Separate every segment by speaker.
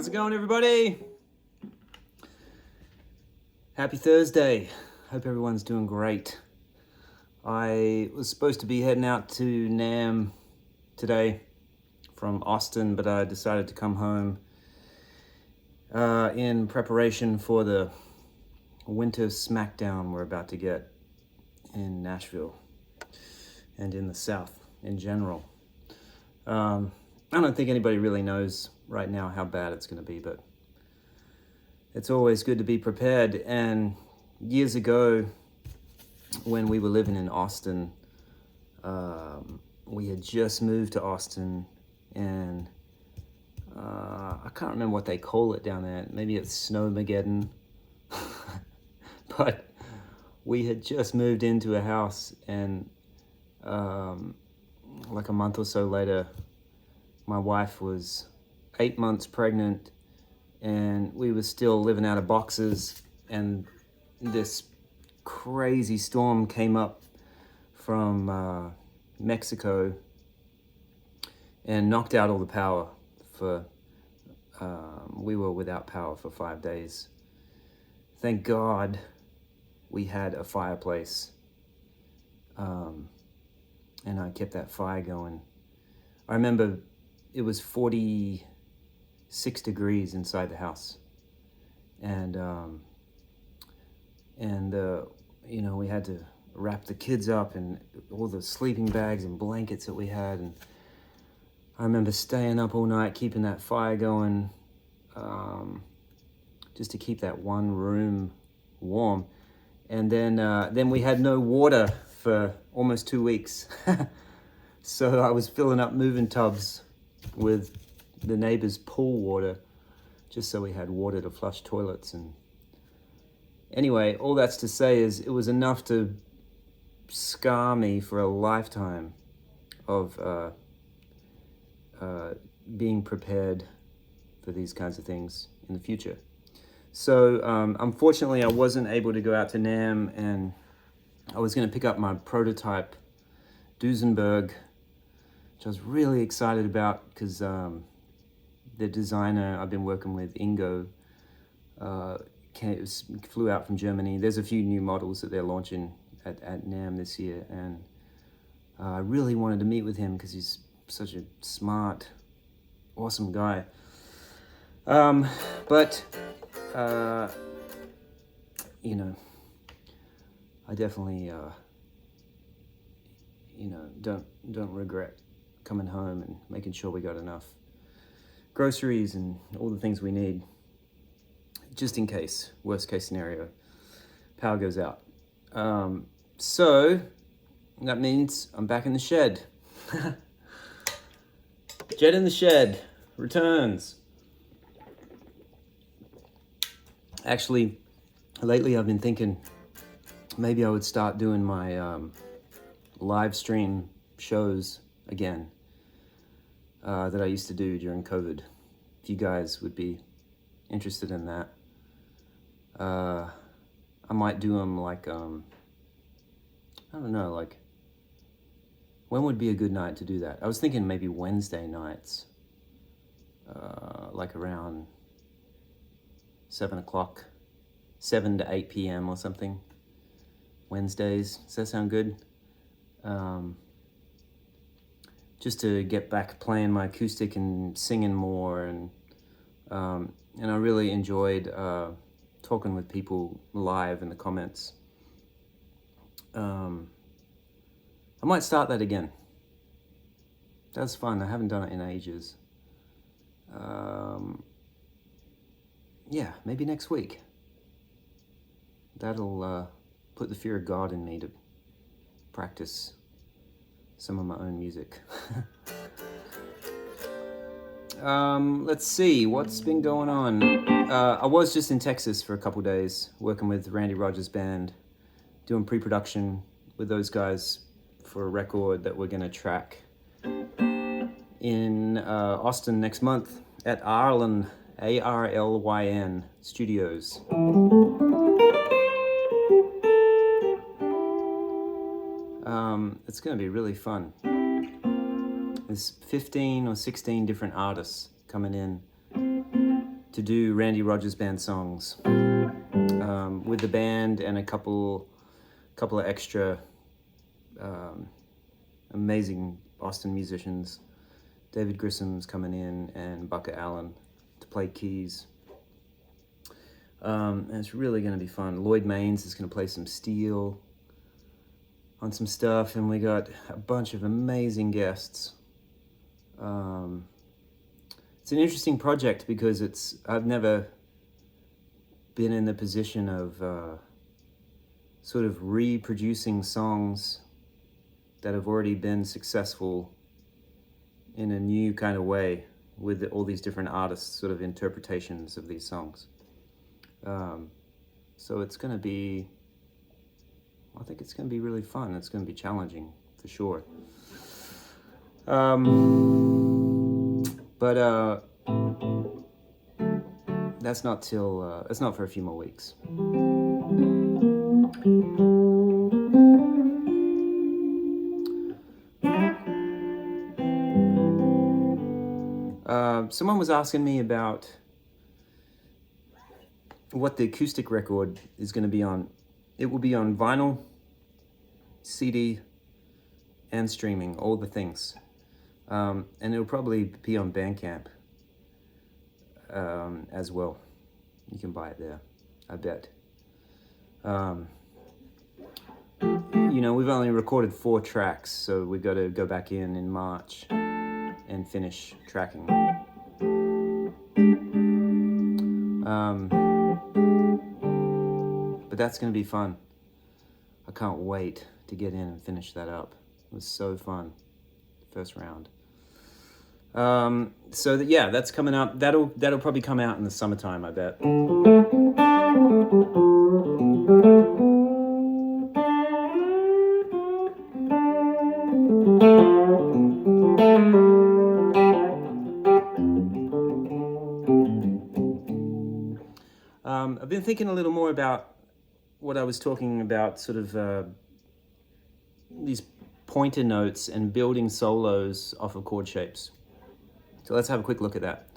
Speaker 1: How's it going, everybody? Happy Thursday. Hope everyone's doing great. I was supposed to be heading out to NAMM today from Austin, but I decided to come home in preparation for the winter smackdown we're about to get in Nashville and in the South in general. I don't think anybody really knows right now how bad it's going to be, but it's always good to be prepared. And years ago, when we were living in Austin, we had just moved to Austin, and I can't remember what they call it down there. Maybe it's Snowmageddon. But we had just moved into a house, and like a month or so later, my wife was 8 months pregnant, and we were still living out of boxes, and this crazy storm came up from Mexico and knocked out all the power for, we were without power for 5 days. Thank God we had a fireplace, and I kept that fire going. I remember it was 46 degrees inside the house, and you know, we had to wrap the kids up in all the sleeping bags and blankets that we had, and I remember staying up all night keeping that fire going, just to keep that one room warm. And then we had no water for almost 2 weeks. So I was filling up moving tubs with the neighbor's pool water, just so we had water to flush toilets. And anyway, all that's to say is it was enough to scar me for a lifetime of being prepared for these kinds of things in the future. So unfortunately, I wasn't able to go out to NAMM, and I was going to pick up my prototype Duesenberg, which I was really excited about because the designer I've been working with, Ingo, flew out from Germany. There's a few new models that they're launching at NAMM this year, and I really wanted to meet with him because he's but But, you know, I definitely, you know, don't regret coming home and making sure we got enough groceries and all the things we need, just in case, worst case scenario, power goes out. So that means I'm back in the shed. Jedd in the Shed returns. Actually, lately I've been thinking maybe I would start doing my live stream shows again that I used to do during COVID. If you guys would be interested in that, I might do them like, I don't know, like, when would be a good night to do that? I was thinking maybe Wednesday nights, like around 7 o'clock, 7 to 8 p.m. or something. Wednesdays, does that sound good? Just to get back playing my acoustic and singing more, and I really enjoyed talking with people live in the comments. I might start that again. That was fun. I haven't done it in ages. Yeah, maybe next week. That'll put the fear of God in me to practice some of my own music. Let's see, what's been going on? I was just in Texas for a couple days, working with Randy Rogers' band, doing pre-production with those guys for a record that we're going to track in Austin next month at Arlyn, Arlyn Studios. It's going to be really fun. There's 15 or 16 different artists coming in to do Randy Rogers Band songs with the band and a couple of extra amazing Austin musicians. David Grissom's coming in and Bukovac Allen to play keys. And it's really going to be fun. Lloyd Maines is going to play some steel on some stuff, and we got a bunch of amazing guests. It's an interesting project because I've never been in the position of sort of reproducing songs that have already been successful in a new kind of way with all these different artists' sort of interpretations of these songs. So it's going to be, I think it's going to be really fun. It's going to be challenging for sure. But that's not till, it's not for a few more weeks. Someone was asking me about what the acoustic record is going to be on. It will be on vinyl, CD, and streaming, all the things. And it'll probably be on Bandcamp as well. You can buy it there, I bet. You know, we've only recorded 4 tracks, so we've got to go back in March and finish tracking. But that's going to be fun. I can't wait to get in and finish that up. It was so fun, first round. So yeah, that's coming up. That'll probably come out in the summertime, I bet. I've been thinking a little more about what I was talking about, sort of these pointer notes and building solos off of chord shapes. So let's have a quick look at that.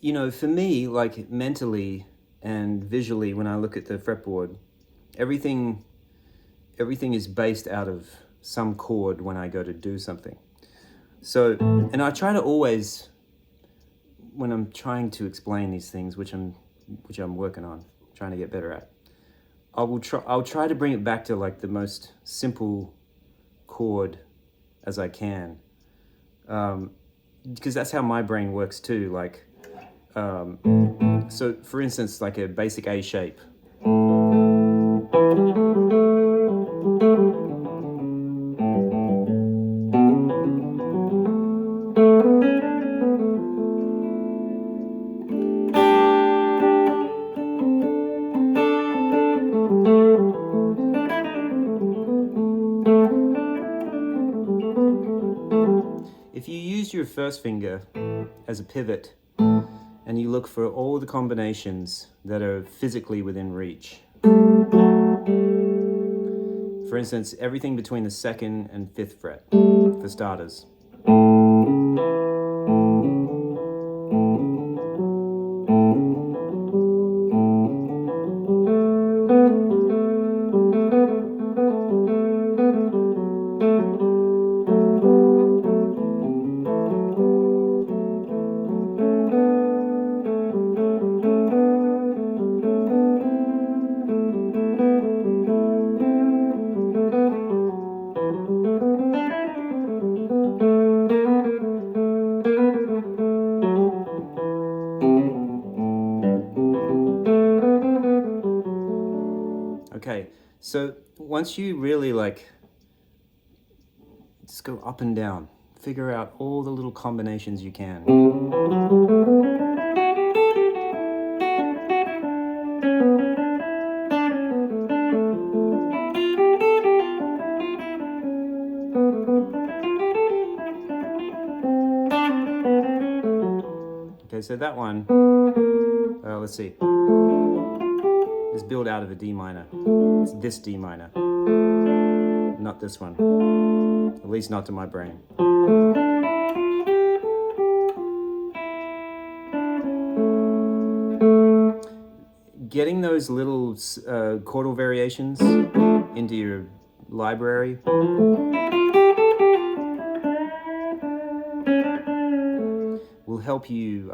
Speaker 1: You know, for me, like mentally and visually, when I look at the fretboard, everything everything is based out of some chord when I go to do something. So, and I try to always, when I'm trying to explain these things, which I'm working on, trying to get better at, I'll try to bring it back to like the most simple chord as I can, because that's how my brain works too. Like, so for instance, like a basic A shape. If you use your first finger as a pivot and you look for all the combinations that are physically within reach, for instance, everything between the 2nd and 5th fret, for starters. Okay, so once you really like, just go up and down, figure out all the little combinations you can. Okay, so that one, let's see, is built out of a D minor. It's this D minor, not this one, at least not to my brain. Getting those little chordal variations into your library will help you,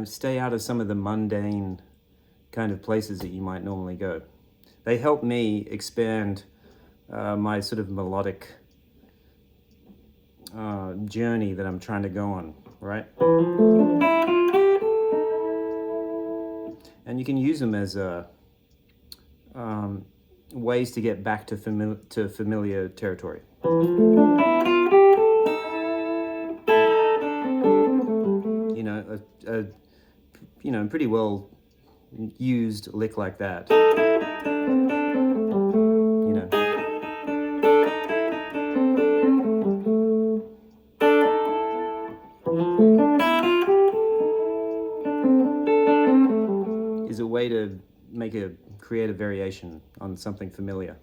Speaker 1: stay out of some of the mundane kind of places that you might normally go. They help me expand my sort of melodic journey that I'm trying to go on, right? And you can use them as ways to get back to familiar territory. A pretty well used lick like that. Is a way to make a creative variation on something familiar.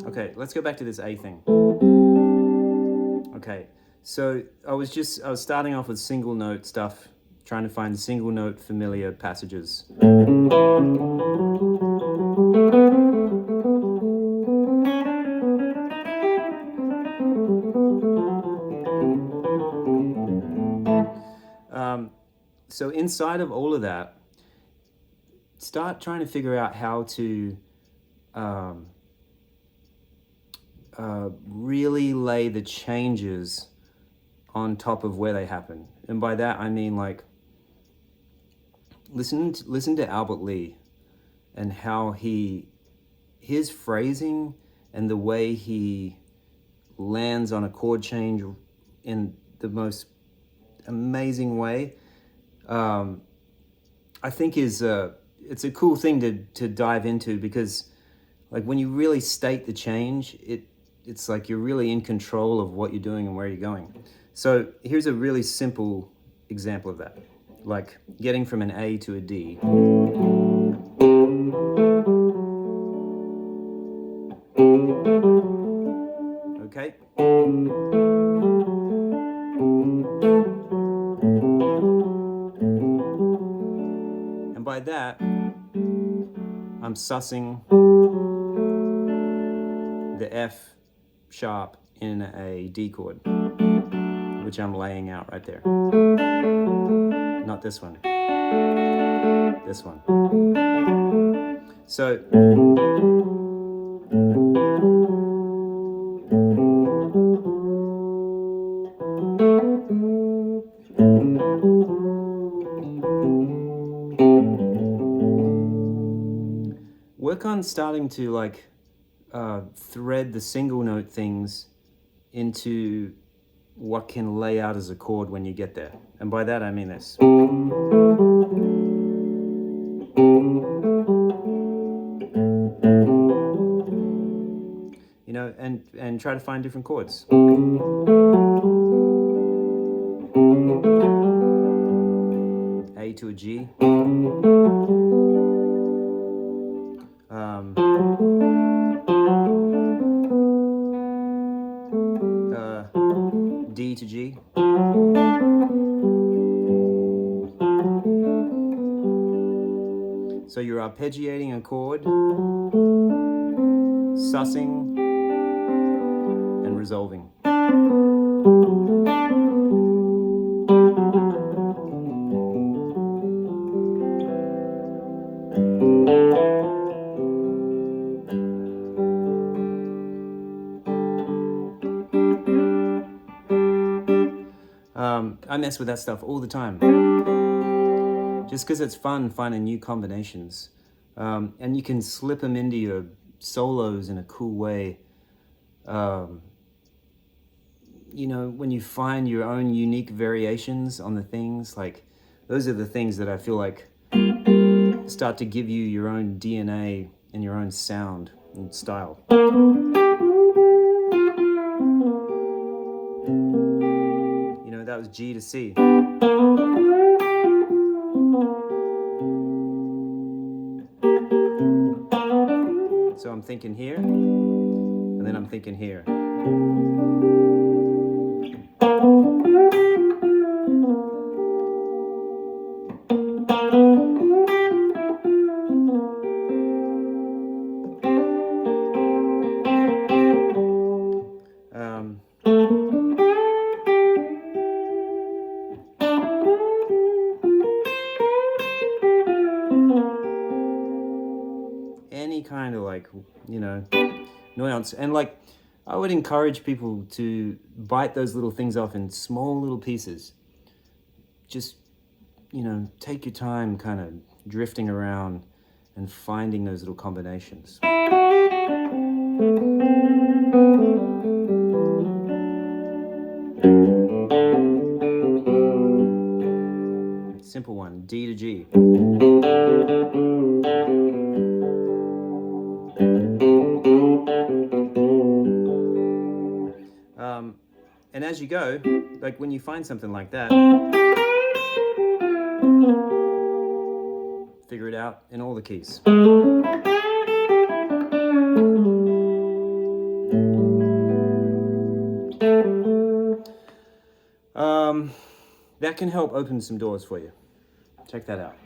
Speaker 1: Okay, let's go back to this A thing. Okay, so I was starting off with single note stuff, trying to find single note familiar passages. So inside of all of that, start trying to figure out how to really lay the changes on top of where they happen. And by that I mean, like, listen to Albert Lee and how his phrasing and the way he lands on a chord change in the most amazing way, I think it's a cool thing to dive into, because like when you really state the change, it's like you're really in control of what you're doing and where you're going. So here's a really simple example of that, like getting from an A to a D. Okay? by that, I'm sussing the F sharp in a D chord, which I'm laying out right there. Not this one. This one. So work on starting to like thread the single note things into what can lay out as a chord when you get there. And by that I mean this. You know, and try to find different chords. A to a G. D to G. So you're arpeggiating a chord, sussing, and resolving. I mess with that stuff all the time, just because it's fun finding new combinations, and you can slip them into your solos in a cool way. You know, when you find your own unique variations on the things, like those are the things that I feel like start to give you your own DNA and your own sound and style. You know, that was G to C. So I'm thinking here, and then I'm thinking here. Any kind of like, you know, nuance. And like, I would encourage people to bite those little things off in small little pieces. Just, you know, take your time kind of drifting around and finding those little combinations. Simple one, D to G. And as you go, like when you find something like that, figure it out in all the keys. That can help open some doors for you. Check that out.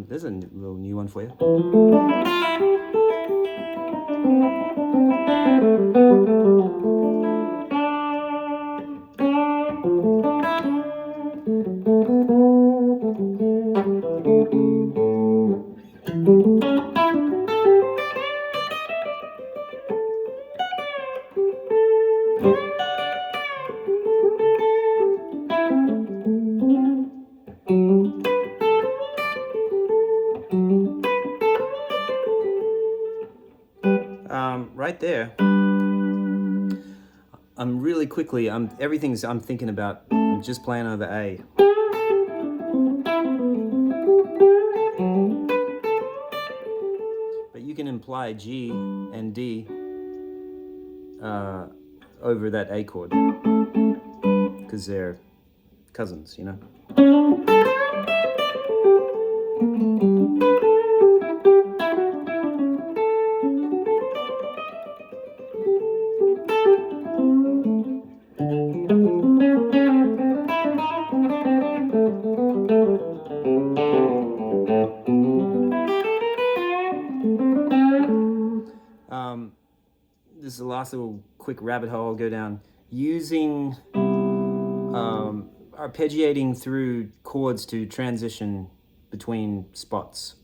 Speaker 1: There's a little new one for you. right there, I'm really quickly, I'm thinking about, I'm just playing over A. But you can imply G and D over that A chord, because they're cousins, you know? This is the last little quick rabbit hole I'll go down. Using, arpeggiating through chords to transition between spots.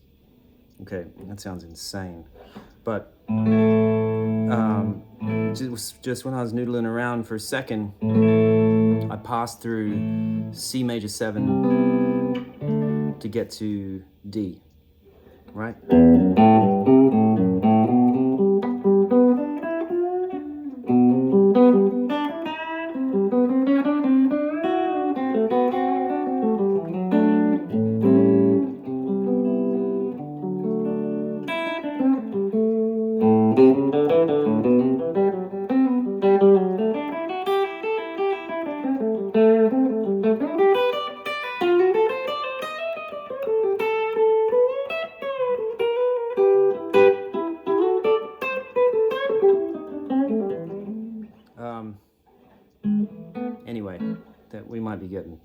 Speaker 1: Okay, that sounds insane. But just when I was noodling around for a second, I passed through C major 7 to get to D, right? Anyway, that we might be getting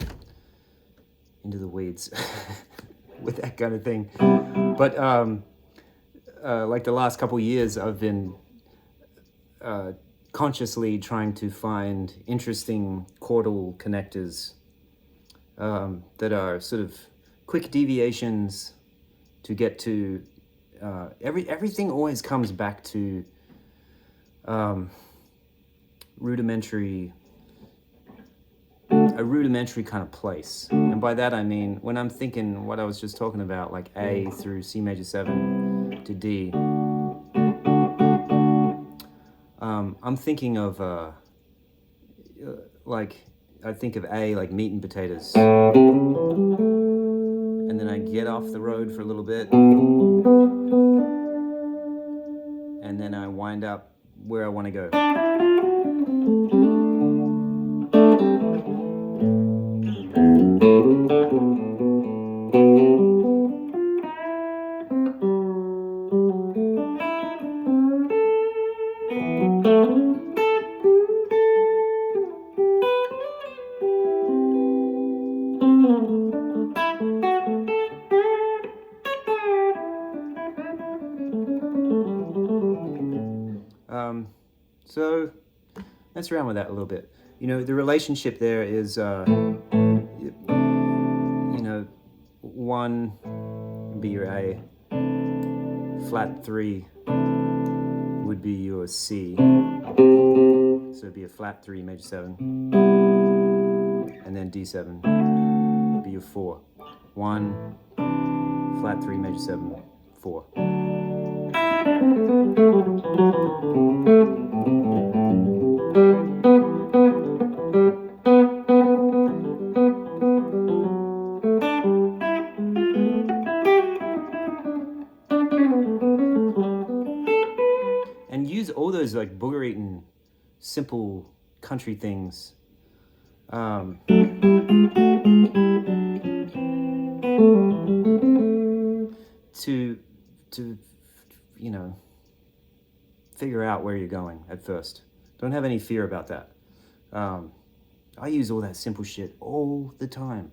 Speaker 1: into the weeds with that kind of thing. But like the last couple years, I've been consciously trying to find interesting chordal connectors that are sort of quick deviations to get to everything always comes back to a rudimentary kind of place. And by that I mean, when I'm thinking what I was just talking about, like A through C major 7 to D, I'm thinking of like, I think of A like meat and potatoes, and then I get off the road for a little bit, and then I wind up where I want to go. So mess around with that a little bit. You know, the relationship there is, you know, 1 would be your A, flat 3 would be your C, so it'd be a flat 3 major 7, and then D7 would be your 4. 1, flat 3 major 7, 4. And use all those like booger-eating, simple country things. To you know, figure out where you're going at first. Don't have any fear about that. I use all that simple shit all the time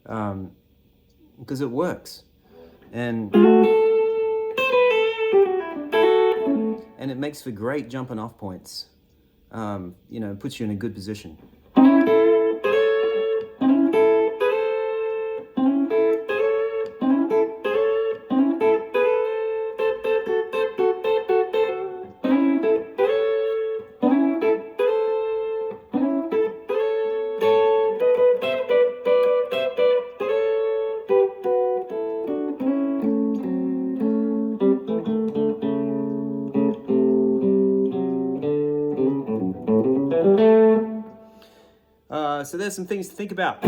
Speaker 1: because it works, and it makes for great jumping off points. You know, puts you in a good position. So there's some things to think about.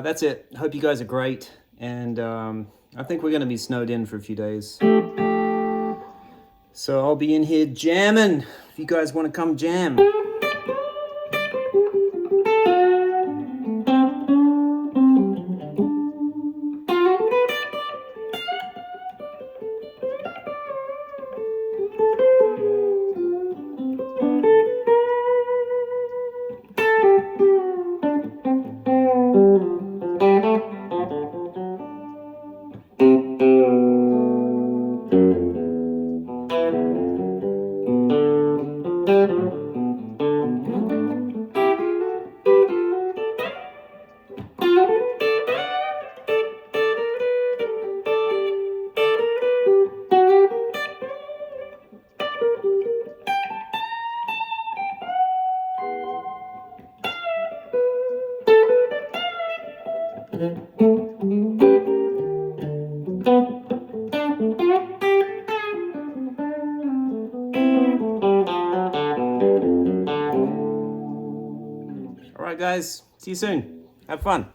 Speaker 1: That's it. Hope you guys are great, and I think we're going to be snowed in for a few days. So I'll be in here jamming if you guys want to come jam. All right, guys. See you soon. Have fun.